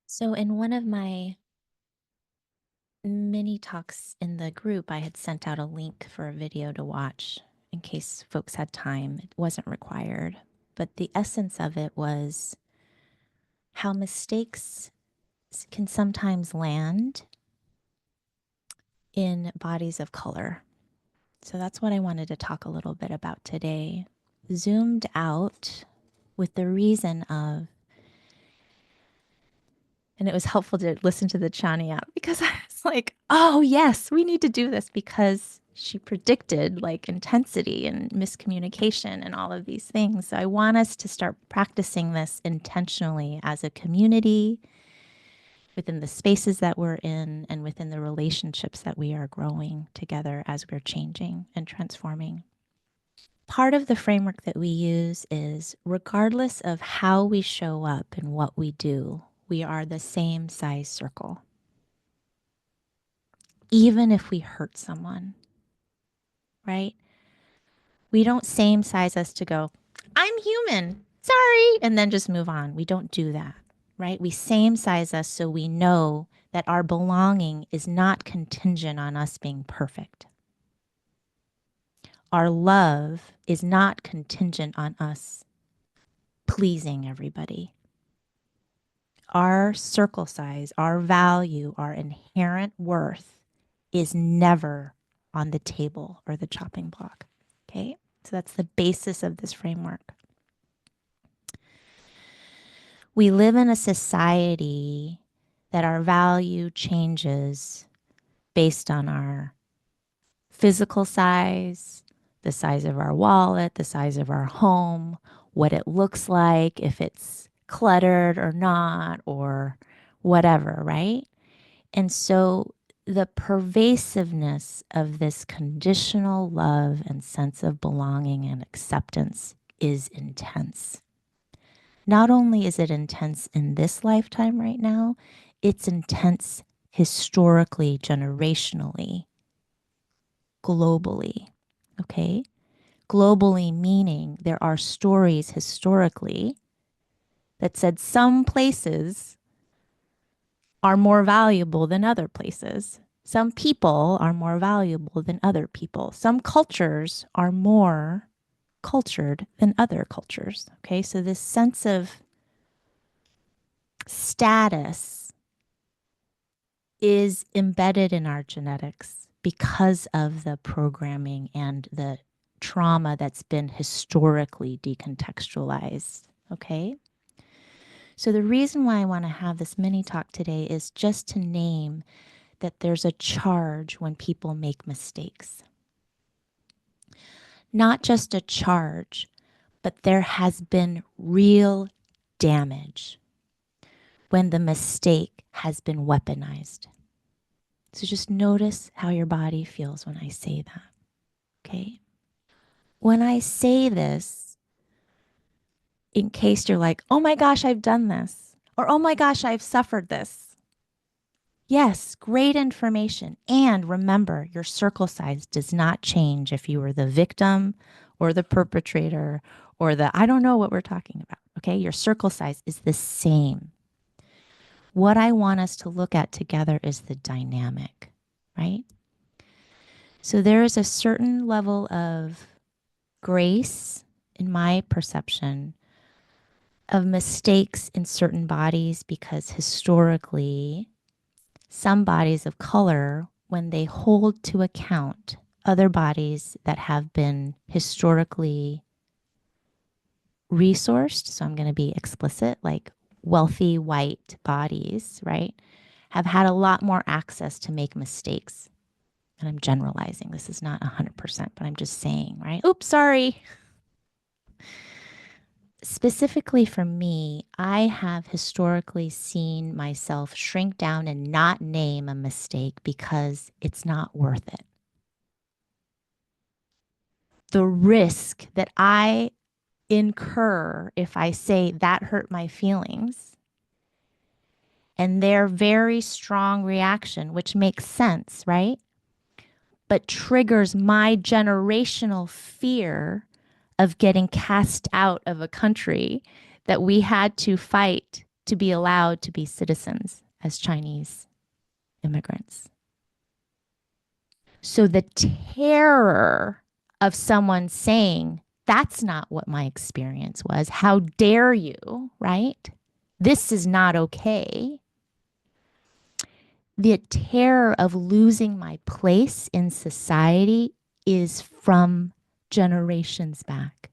So, in one of my mini talks in the group, I had sent out a link for a video to watch in case folks had time. It wasn't required, but the essence of it was how mistakes can sometimes land in bodies of color. So, that's what I wanted to talk a little bit about today. Zoomed out with the reason of, and it was helpful to listen to the Chani app because I was like, oh, yes, we need to do this because she predicted like intensity and miscommunication and all of these things. So I want us to start practicing this intentionally as a community within the spaces that we're in and within the relationships that we are growing together as we're changing and transforming. Part of the framework that we use is regardless of how we show up and what we do, we are the same size circle. Even if we hurt someone, right? We don't same size us to go, I'm human, sorry, and then just move on. We don't do that, right? We same size us so we know that our belonging is not contingent on us being perfect. Our love is not contingent on us pleasing everybody. Our circle size, our value, our inherent worth is never on the table or the chopping block. Okay. So that's the basis of this framework. We live in a society that our value changes based on our physical size, the size of our wallet, the size of our home, what it looks like, if it's cluttered or not, or whatever, right? And so the pervasiveness of this conditional love and sense of belonging and acceptance is intense. Not only is it intense in this lifetime right now, it's intense historically, generationally, globally. Okay? Globally, meaning there are stories historically that said some places are more valuable than other places. Some people are more valuable than other people. Some cultures are more cultured than other cultures. Okay, so this sense of status is embedded in our genetics because of the programming and the trauma that's been historically decontextualized. Okay. So, the reason why I want to have this mini talk today is just to name that there's a charge when people make mistakes. Not just a charge, but there has been real damage when the mistake has been weaponized. So just notice how your body feels when I say that, okay? When I say this, in case you're like, oh my gosh, I've done this, or oh my gosh, I've suffered this. Yes, great information. And remember, your circle size does not change if you were the victim or the perpetrator or I don't know what we're talking about. Okay. Your circle size is the same. What I want us to look at together is the dynamic, right? So there is a certain level of grace, in my perception, of mistakes in certain bodies because historically, some bodies of color, when they hold to account other bodies that have been historically resourced, so I'm going to be explicit, like wealthy white bodies, right, have had a lot more access to make mistakes. And I'm generalizing. This is not 100%, but I'm just saying, right? Oops, sorry. Specifically for me, I have historically seen myself shrink down and not name a mistake because it's not worth it. The risk that I incur if I say that hurt my feelings and their very strong reaction, which makes sense, right? But triggers my generational fear of getting cast out of a country that we had to fight to be allowed to be citizens as Chinese immigrants. So the terror of someone saying, that's not what my experience was. How dare you, right? This is not okay. The terror of losing my place in society is from generations back.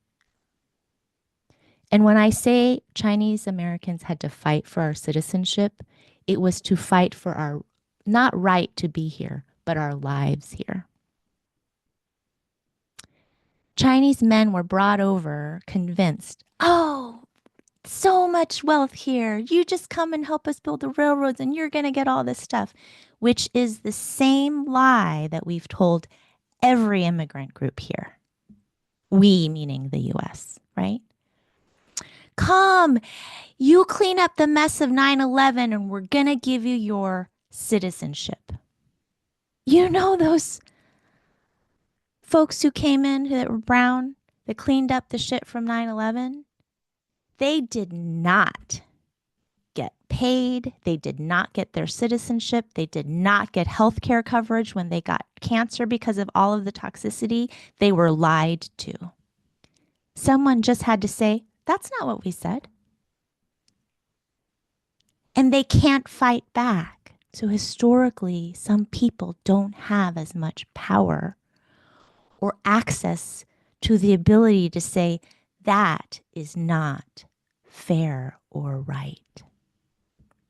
And when I say Chinese Americans had to fight for our citizenship, it was to fight for our not right to be here, but our lives here. Chinese men were brought over convinced, oh, so much wealth here. You just come and help us build the railroads and you're going to get all this stuff, which is the same lie that we've told every immigrant group here. We, meaning the US, right? Come, you clean up the mess of 9/11 and we're going to give you your citizenship. You know those folks who came in that were brown, that cleaned up the shit from 9/11? They did not get paid. They did not get their citizenship. They did not get health care coverage when they got cancer because of all of the toxicity. They were lied to. Someone just had to say, that's not what we said. And they can't fight back. So historically, some people don't have as much power or access to the ability to say, that is not fair or right.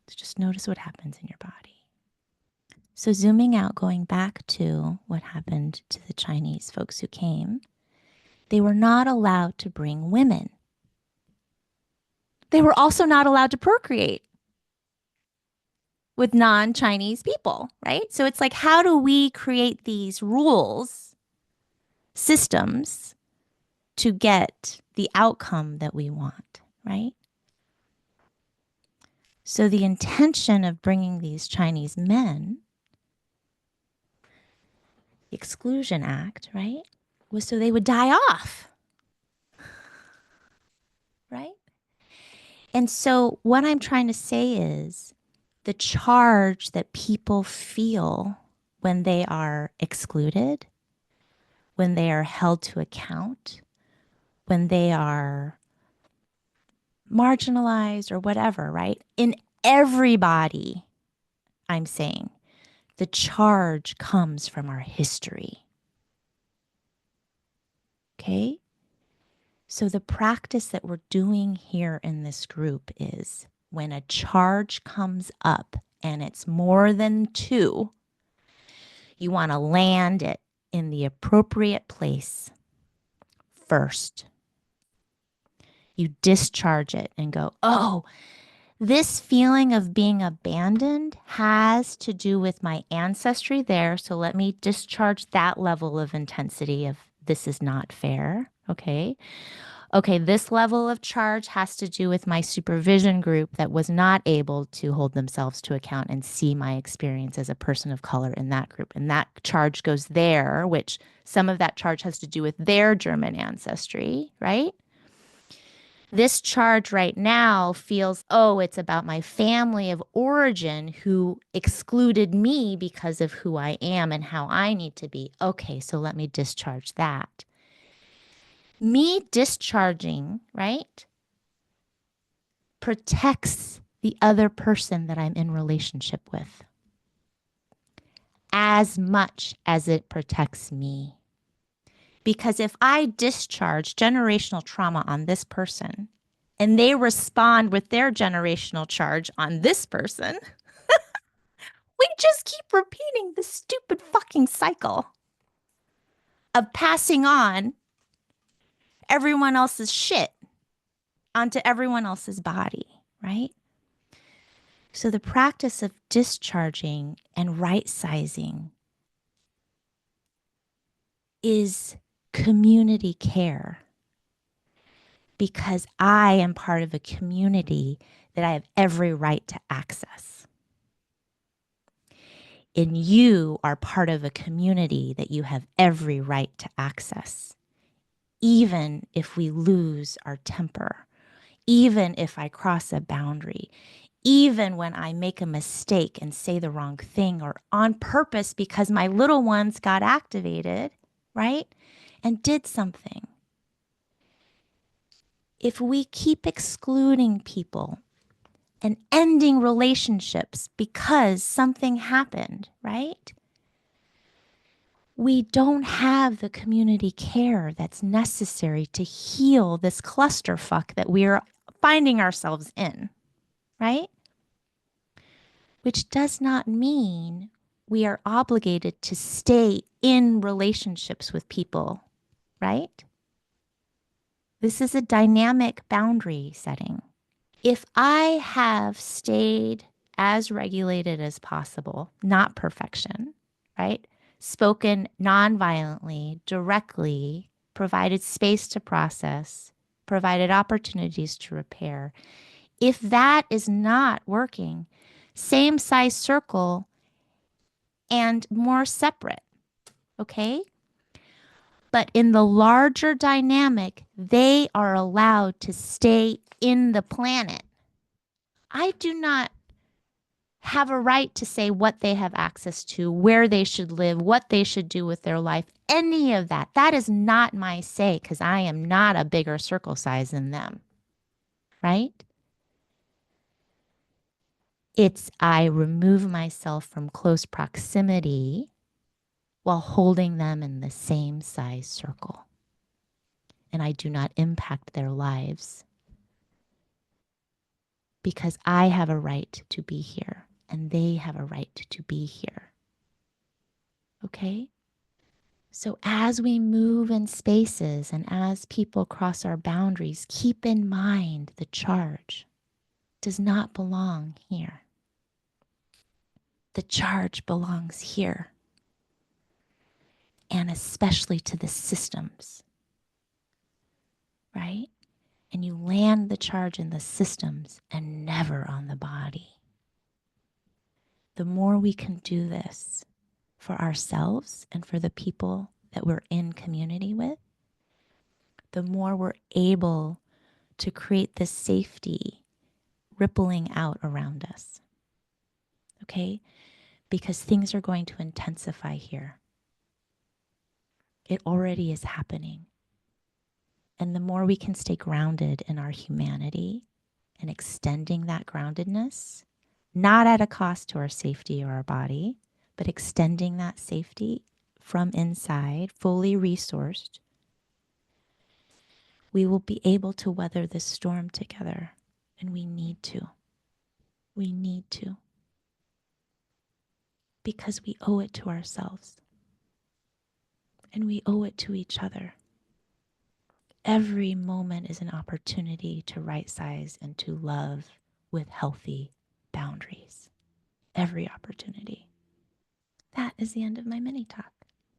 So just notice what happens in your body. So zooming out, going back to what happened to the Chinese folks who came, they were not allowed to bring women. They were also not allowed to procreate with non-Chinese people, right? So it's like, how do we create these rules, systems to get the outcome that we want, right? So the intention of bringing these Chinese men, the Exclusion Act, right, was so they would die off, right? And so what I'm trying to say is the charge that people feel when they are excluded, when they are held to account, when they are marginalized or whatever, right? In everybody, I'm saying, the charge comes from our history. Okay? So the practice that we're doing here in this group is when a charge comes up and it's more than two, you want to land it in the appropriate place first. You discharge it and go, oh, this feeling of being abandoned has to do with my ancestry there. So let me discharge that level of intensity of this is not fair. Okay. Okay, this level of charge has to do with my supervision group that was not able to hold themselves to account and see my experience as a person of color in that group. And that charge goes there, which some of that charge has to do with their German ancestry, right? This charge right now feels, oh, it's about my family of origin who excluded me because of who I am and how I need to be. Okay, so let me discharge that. Me discharging, right, protects the other person that I'm in relationship with as much as it protects me. Because if I discharge generational trauma on this person and they respond with their generational charge on this person, we just keep repeating the stupid fucking cycle of passing on everyone else's shit onto everyone else's body, right? So the practice of discharging and right sizing is community care because I am part of a community that I have every right to access. And you are part of a community that you have every right to access, even if we lose our temper, even if I cross a boundary, even when I make a mistake and say the wrong thing or on purpose because my little ones got activated, right? And did something. If we keep excluding people and ending relationships because something happened, right? We don't have the community care that's necessary to heal this clusterfuck that we're finding ourselves in, right? Which does not mean we are obligated to stay in relationships with people, right? This is a dynamic boundary setting. If I have stayed as regulated as possible, not perfection, right? Spoken non-violently, directly, provided space to process, provided opportunities to repair. If that is not working, same size circle and more separate, okay? But in the larger dynamic, they are allowed to stay in the planet. I do not have a right to say what they have access to, where they should live, what they should do with their life, any of that. That is not my say because I am not a bigger circle size than them, right? It's I remove myself from close proximity while holding them in the same size circle. And I do not impact their lives because I have a right to be here and they have a right to be here. Okay? So as we move in spaces and as people cross our boundaries, keep in mind the charge does not belong here. The charge belongs here, and especially to the systems, right? And you land the charge in the systems and never on the body. The more we can do this for ourselves and for the people that we're in community with, the more we're able to create this safety rippling out around us. Okay? Because things are going to intensify here. It already is happening. And the more we can stay grounded in our humanity and extending that groundedness, not at a cost to our safety or our body, but extending that safety from inside, fully resourced, we will be able to weather this storm together. And we need to. We need to. Because we owe it to ourselves. And we owe it to each other. Every moment is an opportunity to right size and to love with healthy boundaries. Every opportunity. That is the end of my mini talk.